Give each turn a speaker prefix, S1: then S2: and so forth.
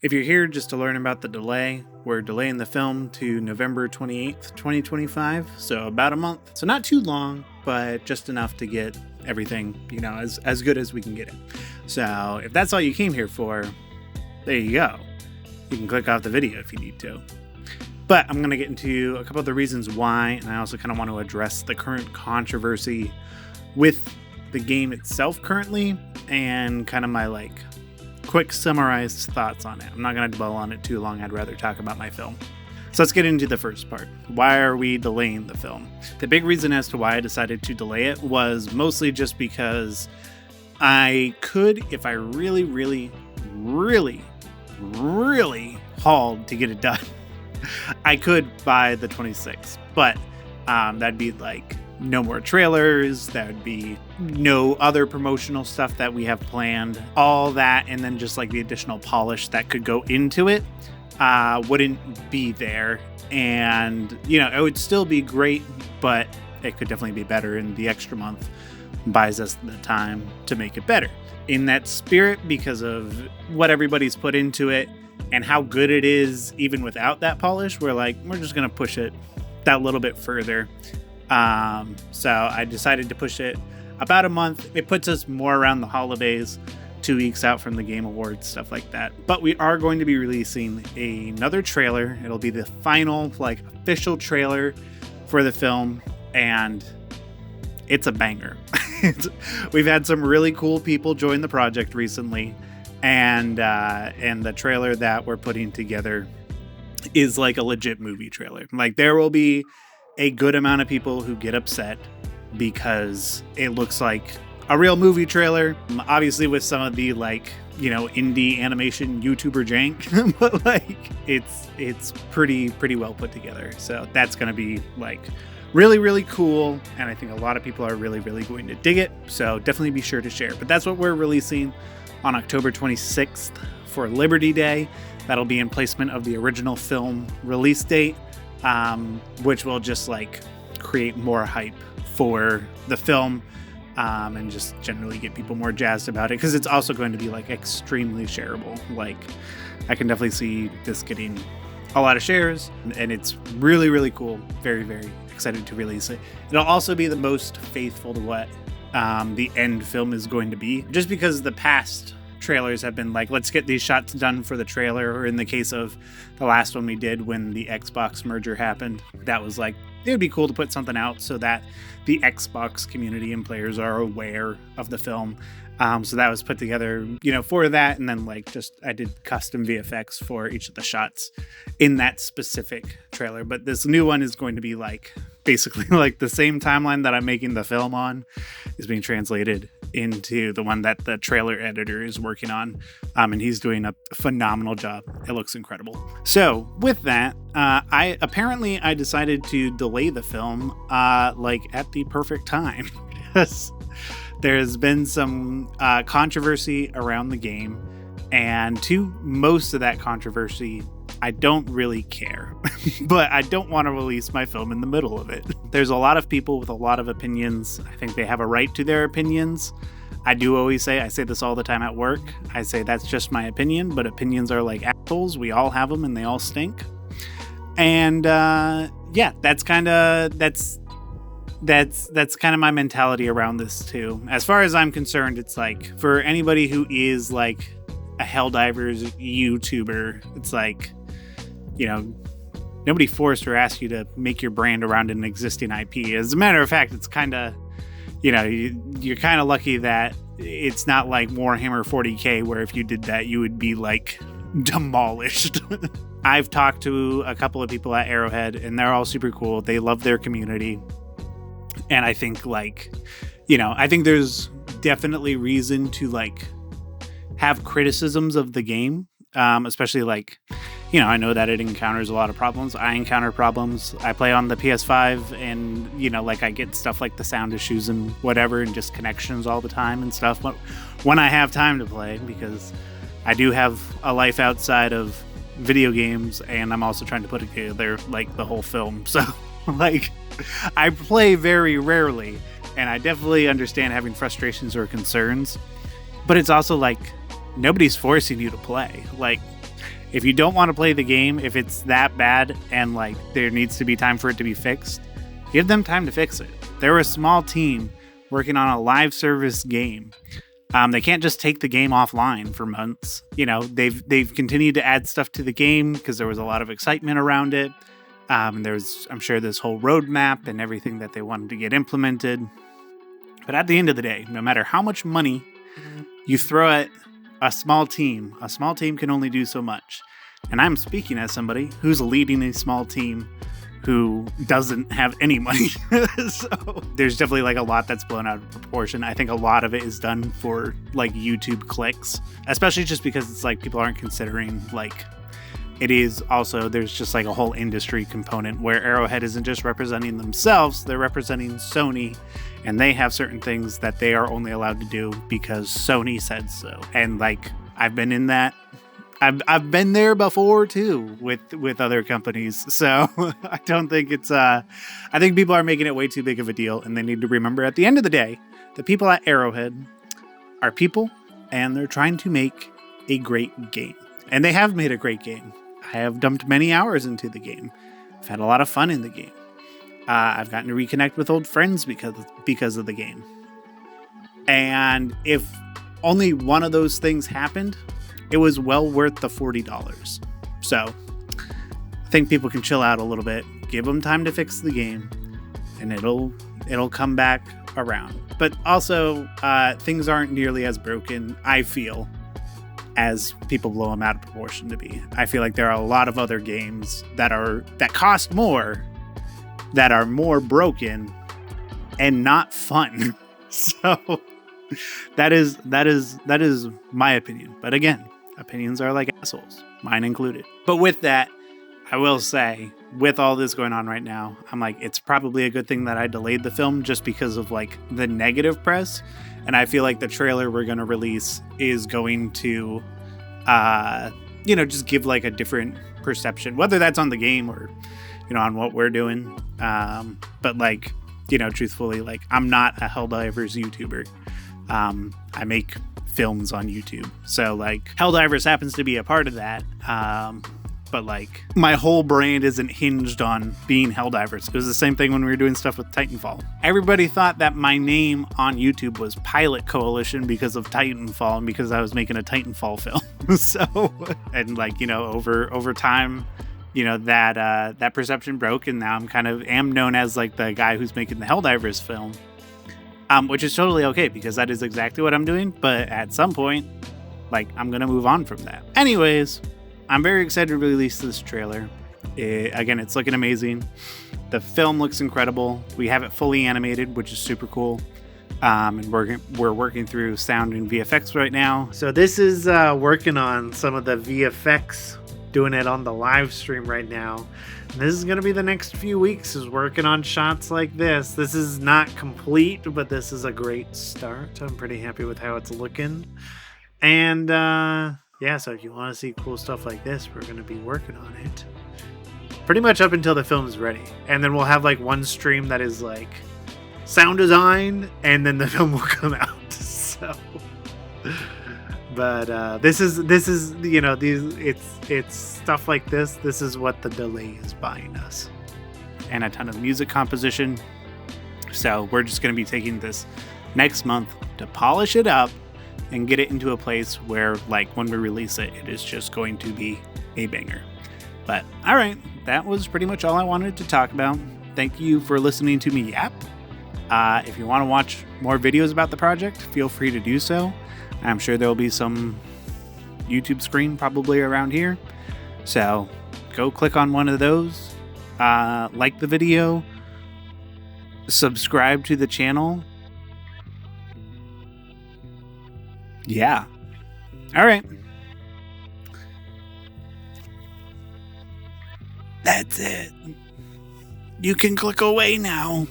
S1: If you're here just to learn about the delay, we're delaying the film to November 28th, 2025, so about a month. So not too long, but just enough to get everything, as good as we can get it. So if that's all you came here for, there you go. You can click off the video if you need to. But I'm going to get into a couple of the reasons why, and I also kind of want to address the current controversy with the game itself currently, and kind of my quick summarized thoughts on it. I'm not going to dwell on it too long. I'd rather talk about my film. So let's get into the first part. Why are we delaying the film? The big reason as to why I decided to delay it was mostly just because I could, if I really, really, really, really hauled to get it done, I could by the 26th, but that'd be no more trailers, that would be no other promotional stuff that we have planned, all that, and then just the additional polish that could go into it wouldn't be there. And it would still be great, but it could definitely be better, and the extra month buys us the time to make it better. In that spirit, because of what everybody's put into it and how good it is even without that polish, we're just gonna push it that little bit further. So I decided to push it about a month. It puts us more around the holidays, 2 weeks out from the Game Awards, stuff like that. But we are going to be releasing another trailer. It'll be the final official trailer for the film, and it's a banger. We've had some really cool people join the project recently, and the trailer that we're putting together is a legit movie trailer. There will be a good amount of people who get upset because it looks like a real movie trailer, obviously with some of the indie animation YouTuber jank, but it's pretty well put together. So that's going to be really, really cool, and I think a lot of people are really, really going to dig it. So definitely be sure to share. But that's what we're releasing on October 26th for Liberty Day. That'll be in placement of the original film release date, which will just create more hype for the film, and just generally get people more jazzed about it, because it's also going to be extremely shareable. I can definitely see this getting a lot of shares, and it's really, really cool. Very, very excited to release it. It'll also be the most faithful to what the end film is going to be, just because the past trailers have been let's get these shots done for the trailer, or in the case of the last one we did when the Xbox merger happened, that was it would be cool to put something out so that the Xbox community and players are aware of the film. So that was put together, for that. And then I did custom VFX for each of the shots in that specific trailer. But this new one is going to be basically the same timeline that I'm making the film on is being translated into the one that the trailer editor is working on. And he's doing a phenomenal job. It looks incredible. So with that, I decided to delay the film at the perfect time. There's been some controversy around the game, and to most of that controversy, I don't really care, but I don't want to release my film in the middle of it. There's a lot of people with a lot of opinions. I think they have a right to their opinions. I do always say, I say this all the time at work, I say that's just my opinion, but opinions are like apples. We all have them and they all stink. And that's kind of my mentality around this too. As far as I'm concerned, it's for anybody who is a Helldivers YouTuber, it's nobody forced or asked you to make your brand around an existing IP. As a matter of fact, it's kind of, you're kind of lucky that it's not Warhammer 40K, where if you did that, you would be demolished. I've talked to a couple of people at Arrowhead, and they're all super cool. They love their community. And I think I think there's definitely reason to have criticisms of the game, especially I know that it encounters a lot of problems. I encounter problems. I play on the PS5, and I get stuff like the sound issues and whatever, and just connections all the time and stuff. But when I have time to play, because I do have a life outside of video games, and I'm also trying to put together the whole film. So I play very rarely, and I definitely understand having frustrations or concerns, but it's also nobody's forcing you to play. If you don't want to play the game, if it's that bad and like there needs to be time for it to be fixed, give them time to fix it. They're a small team working on a live service game. They can't just take the game offline for months. You know, they've continued to add stuff to the game because there was a lot of excitement around it. There's, I'm sure, this whole roadmap and everything that they wanted to get implemented. But at the end of the day, no matter how much money you throw at a small team can only do so much. And I'm speaking as somebody who's leading a small team who doesn't have any money. So there's definitely like a lot that's blown out of proportion. I think a lot of it is done for like YouTube clicks, especially just because it's like people aren't considering like it is also, there's just like a whole industry component where Arrowhead isn't just representing themselves, they're representing Sony, and they have certain things that they are only allowed to do because Sony said so. And like I've been in that. I've been there before too with other companies. So I don't think it's I think people are making it way too big of a deal, and they need to remember at the end of the day, the people at Arrowhead are people and they're trying to make a great game. And they have made a great game. I have dumped many hours into the game. I've had a lot of fun in the game. I've gotten to reconnect with old friends because of the game. And if only one of those things happened, it was well worth the $40. So I think people can chill out a little bit, give them time to fix the game, and it'll come back around. But also, things aren't nearly as broken, I feel, as people blow them out of proportion to be. I feel like there are a lot of other games that cost more, that are more broken and not fun. So that is my opinion. But again, opinions are like assholes, mine included. But with that, I will say, with all this going on right now, I'm like, it's probably a good thing that I delayed the film just because of like the negative press. And I feel like the trailer we're going to release is going to, just give like a different perception, whether that's on the game or, on what we're doing. But like, truthfully, like I'm not a Helldivers YouTuber. I make films on YouTube. So like Helldivers happens to be a part of that. But like my whole brand isn't hinged on being Helldivers. It was the same thing when we were doing stuff with Titanfall. Everybody thought that my name on YouTube was Pilot Coalition because of Titanfall and because I was making a Titanfall film. So, and like, over time, that perception broke, and now I'm kind of am known as like the guy who's making the Helldivers film. Which is totally okay because that is exactly what I'm doing. But at some point, like, I'm going to move on from that. Anyways, I'm very excited to release this trailer. Again, it's looking amazing. The film looks incredible. We have it fully animated, which is super cool. And we're working through sound and VFX right now. So this is working on some of the VFX, doing it on the live stream right now. This is going to be the next few weeks, is working on shots like this. This is not complete, but this is a great start. I'm pretty happy with how it's looking. And so if you want to see cool stuff like this, we're going to be working on it pretty much up until the film's ready. And then we'll have like one stream that is like sound design, and then the film will come out. So... But this is it's stuff like this. This is what the delay is buying us, and a ton of music composition. So we're just going to be taking this next month to polish it up and get it into a place where, like, when we release it, it is just going to be a banger. But all right, that was pretty much all I wanted to talk about. Thank you for listening to me yap. If you want to watch more videos about the project, feel free to do so. I'm sure there'll be some YouTube screen probably around here. So go click on one of those, like the video, subscribe to the channel. Yeah. All right. That's it. You can click away now.